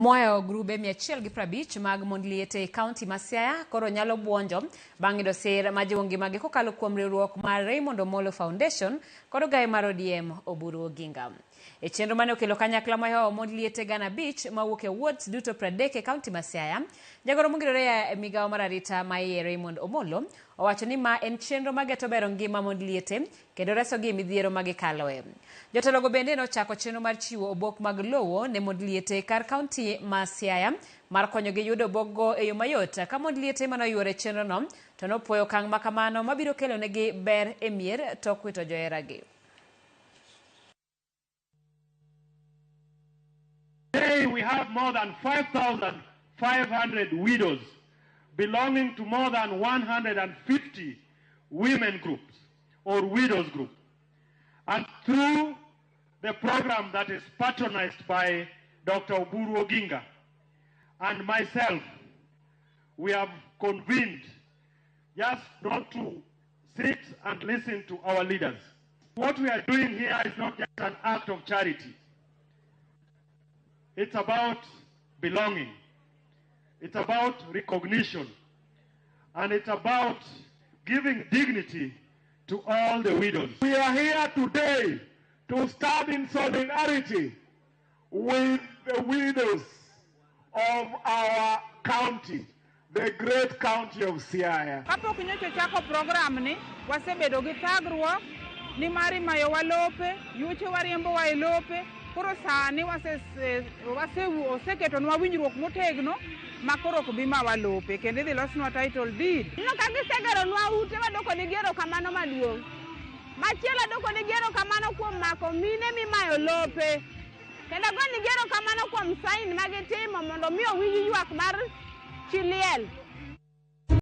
Moyo grube 150 mag mond liete kaunti ma Siaya koro nyalo buonjo bang' yudo sir ma jiwo ngimagi kokalo kuom riwruok mar Omollo Foundation kod ogaye mar ODM Oburu Oginga. E chenro mane okelo kanyakla moyo mond liete gana 5 mawuok e wards duto 30 e kaunti ma Siaya, jagoro mongirore e migawo mar arita ma iye Raymond Omollo owacho ni ma en chenro mageto bero ngima mond liete kendo resogi e midhiero magikaloe. Jotelogo bende nochako chenro mar chiwo obok mag lowo ne mond liete kar kaunti ma Siaya mar konyogi yudo obokgo e yo mayot. Ka mond liete manoyuore chenro no to nopuoyo okang' ma kamano mabiro kelonegi ber e mier tok wito joheragi. Today we have more than 5,500 widows belonging to more than 150 women groups or widows group. And through the program that is patronized by Dr. Oburu Oginga and myself, we have convened just not to sit and listen to our leaders. What we are doing here is not just an act of charity. It's about belonging. It's about recognition. And it's about giving dignity to all the widows. We are here today to stand in solidarity with the widows of our county, the great county of Siaya. Kapok nyocha chako program ni wasebedo gi thagruok ni mari mayo walope, yuche wariembo wa elope, koro sani oseketonwa winjruok motegno makoro ok bi ma walope kendo idhi losnwa title deed. No ka gisegeronwa ute wadoko ni gero kamano maduong'. Machielo doko ni gero kamano kuom mako mine mimayo lope. Kendo go ni gero kamano kuom sign magitimo mondo mi owinj ywak mar chiliel.